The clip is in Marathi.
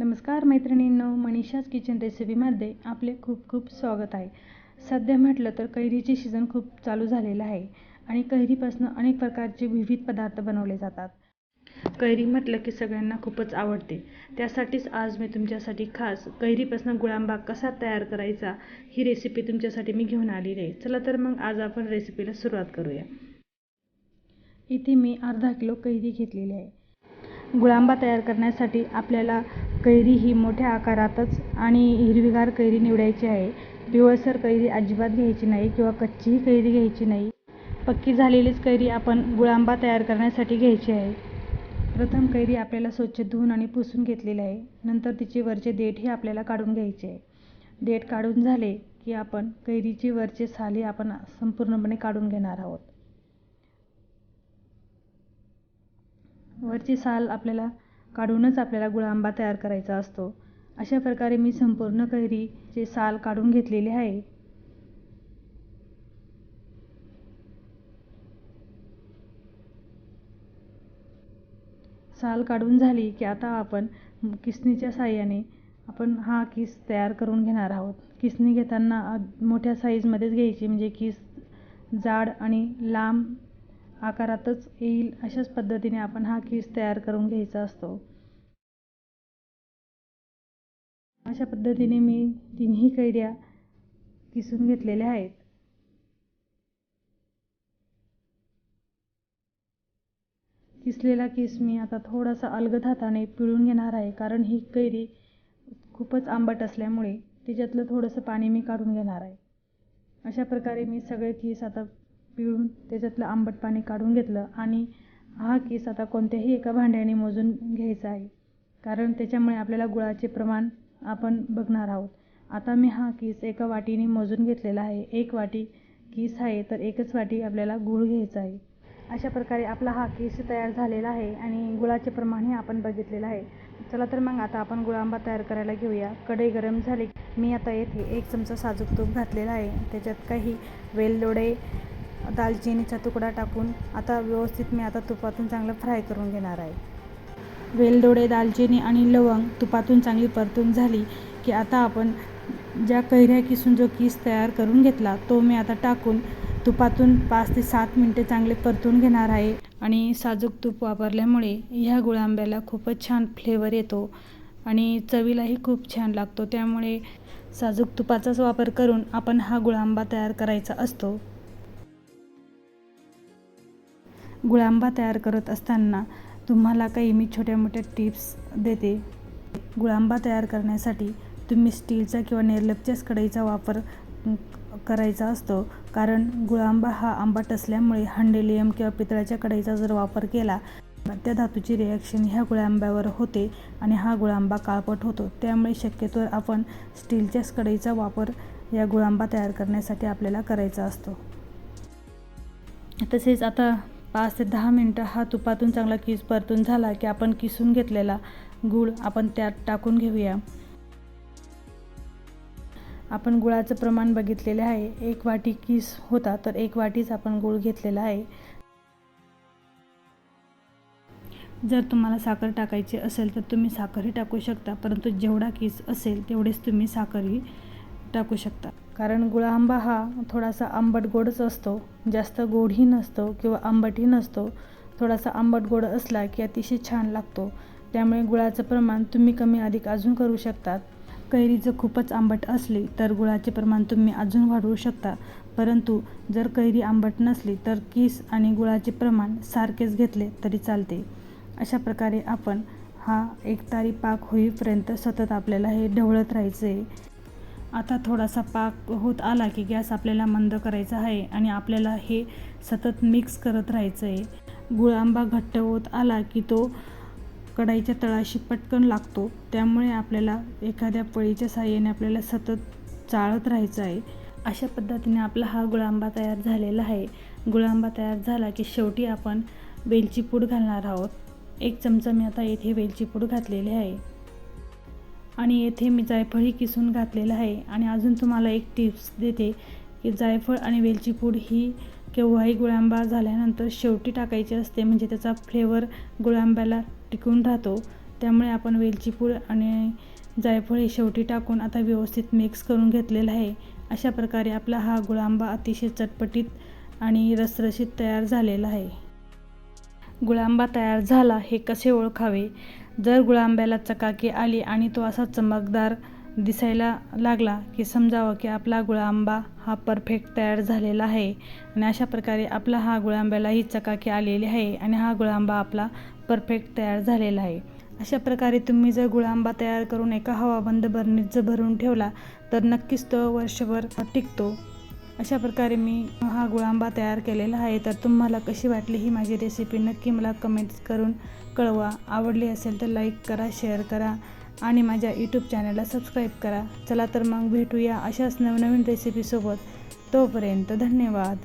नमस्कार मैत्रिणींनो, मनीषाज किचन रेसिपीमध्ये आपले खूप खूप स्वागत आहे. सध्या म्हटलं तर कैरीची सीझन खूप चालू झालेला आहे आणि कैरीपासून अनेक प्रकारचे विविध पदार्थ बनवले जातात. कैरी म्हटलं की सगळ्यांना खूपच आवडते. त्यासाठीच आज मी तुमच्यासाठी खास कैरीपासून गुळांबा कसा तयार करायचा ही रेसिपी तुमच्यासाठी मी घेऊन आलेली आहे. चला तर मग आज आपण रेसिपीला सुरुवात करूया. इथे मी अर्धा किलो कैरी घेतलेली आहे. गुळांबा तयार करण्यासाठी आपल्याला कैरी ही मोठ्या आकारातच आणि हिरवीगार कैरी निवडायची आहे. पिवळसर कैरी अजिबात घ्यायची नाही किंवा कच्चीही कैरी घ्यायची नाही. पक्की झालेलीच कैरी आपण गुळांबा तयार करण्यासाठी घ्यायची आहे. प्रथम कैरी आपल्याला स्वच्छ धुवून आणि पुसून घेतलेली आहे. नंतर तिचे वरचे देठही आपल्याला काढून घ्यायचे आहे. देठ काढून झाले की आपण कैरीची वरचे साली आपण संपूर्णपणे काढून घेणार आहोत. वरची साल आपल्याला काढूनच आपल्याला गुळांबा तयार करायचा असतो. अशा प्रकारे मी संपूर्ण कैरीचे साल काढून घेतलेले आहे. साल काढून झाली की आता आपण किसणीच्या साहाय्याने आपण हा किस तयार करून घेणार आहोत. किसणी घेताना मोठ्या साईजमध्येच घ्यायची, म्हणजे किस जाड आणि लांब आकारातच येईल अशाच पद्धतीने आपण हा किस तयार करून घ्यायचा असतो. अशा पद्धतीने मी तिन्ही कैऱ्या किसून घेतलेल्या आहेत. किसलेला किस मी आता थोडासा अलगद हाताने पिळून घेणार आहे, कारण ही कैरी खूपच आंबट असल्यामुळे त्याच्यातलं थोडंसं पाणी मी काढून घेणार आहे. अशा प्रकारे मी सगळे किस आता पिळून त्याच्यातलं आंबट पाणी काढून घेतलं आणि हा किस आता कोणत्याही एका भांड्याने मोजून घ्यायचा आहे, कारण त्याच्यामुळे आपल्याला गुळाचे प्रमाण आपण बघणार आहोत. आता मी हा किस एका वाटीने मोजून घेतलेला आहे. 1 वाटी किस आहे तर 1च वाटी आपल्याला गूळ घ्यायचा आहे. अशा प्रकारे आपला हा किस तयार झालेला आहे आणि गुळाचे प्रमाणही आपण बघितलेलं आहे. चला तर मग आता आपण गुळांबा तयार करायला घेऊया. कढई गरम झाली. मी आता येथे 1 चमचा साजूक तूप घातलेला आहे. त्याच्यात काही वेलदोडे, दालचिनीचा तुकडा टाकून आता व्यवस्थित मी आता तुपातून चांगलं फ्राय करून घेणार आहे. वेलदोडे, दालचिनी आणि लवंग तुपातून चांगली परतून झाली की आता आपण ज्या कैऱ्या किसून जो किस तयार करून घेतला तो मी आता टाकून तुपातून 5 ते 7 मिनिटे चांगले परतून घेणार आहे. आणि साजूक तूप वापरल्यामुळे ह्या गुळांब्याला खूपच छान फ्लेवर येतो आणि चवीलाही खूप छान लागतो. त्यामुळे साजूक तुपाचाच वापर करून आपण हा गुळांबा तयार करायचा असतो. गुळांबा तयार करत असताना तुम्हाला काही मी छोट्या मोठ्या टिप्स देते. गुळांबा तयार करण्यासाठी तुम्ही स्टीलचा किंवा निर्लेपच्याच कढईचा वापर करायचा असतो, कारण गुळांबा हा आंबट असल्यामुळे हंडेलियम किंवा पितळाच्या कढईचा जर वापर केला त्या धातूची रिॲक्शन ह्या गुळांब्यावर होते आणि हा गुळांबा काळपट होतो. त्यामुळे शक्यतो आपण स्टीलच्याच कढईचा वापर या गुळांबा तयार करण्यासाठी आपल्याला करायचा असतो. तसेच आता 5 ते 10 मिनिटं हा तुपातून चांगला किस परतून झाला की आपण किसून घेतलेला गूळ आपण त्यात टाकून घेऊया. आपण गुळाचं प्रमाण बघितलेले आहे. 1 वाटी किस होता तर 1 वाटीच आपण गूळ घेतलेला आहे. जर तुम्हाला साखर टाकायची असेल तर तुम्ही साखरही टाकू शकता, परंतु जेवढा किस असेल तेवढेच तुम्ही साखरही टाकू शकता. कारण गुळांबा हा थोडासा आंबट गोडच असतो, जास्त गोडही नसतो किंवा आंबटही नसतो. थोडासा आंबट गोड असला की अतिशय छान लागतो. त्यामुळे गुळाचं प्रमाण तुम्ही कमी अधिक अजून करू शकतात. कैरी जर खूपच आंबट असली तर गुळाचे प्रमाण तुम्ही अजून वाढवू शकता, परंतु जर कैरी आंबट नसली तर किस आणि गुळाचे प्रमाण सारखेच घेतले तरी चालते. अशा प्रकारे आपण हा एकतारी पाक होईपर्यंत सतत आपल्याला हे ढवळत राहायचं आहे. आता थोडासा पाक होत आला की गॅस आपल्याला मंद करायचा आहे आणि आपल्याला हे सतत मिक्स करत राहायचं आहे. गुळांबा घट्ट होत आला की तो कढईच्या तळाशी पटकन लागतो. त्यामुळे आपल्याला एखाद्या पळीच्या साहाय्याने आपल्याला सतत चाळत राहायचं आहे. अशा पद्धतीने आपला हा गुळांबा तयार झालेला आहे. गुळांबा तयार झाला की शेवटी आपण वेलची पूड घालणार आहोत. 1 चमचा मी आता येथे वेलची पूड घातलेली आहे आणि येथे मी जायफळही किसून घातलेलं आहे. आणि अजून तुम्हाला एक टिप्स देते की जायफळ आणि वेलची पूड ही केव्हाही गुळांबा झाल्यानंतर शेवटी टाकायची असते, म्हणजे त्याचा फ्लेवर गुळांब्याला टिकून राहतो. त्यामुळे आपण वेलची पूड आणि जायफळ हे शेवटी टाकून आता व्यवस्थित मिक्स करून घेतलेलं आहे. अशा प्रकारे आपला हा गुळांबा अतिशय चटपटीत आणि रसरशीत तयार झालेला आहे. गुळांबा तयार झाला हे कसे ओळखावे? जर गुळांब्याला चकाकी आली आणि तो असा चमकदार दिसायला लागला की समजावं की आपला गुळांबा हा परफेक्ट तयार झालेला आहे. आणि अशा प्रकारे आपला हा गुळांब्यालाही चकाकी आलेली आहे आणि हा गुळांबा आपला परफेक्ट तयार झालेला आहे. अशा प्रकारे तुम्ही जर गुळांबा तयार करून एका हवाबंद बरणीत जर भरून ठेवला तर नक्कीच तो वर्षभर टिकतो. अशा प्रकारे मी हा गुळांबा तयार केलेला आहे. तर तुम्हाला कशी वाटली ही माझी रेसिपी नक्की मला कमेंट्स करून कळवा. आवडली असेल तर लाईक करा, शेअर करा आणि माझ्या यूट्यूब चॅनलला सबस्क्राईब करा. चला तर मग भेटूया अशाच नवनवीन रेसिपीसोबत. तोपर्यंत धन्यवाद.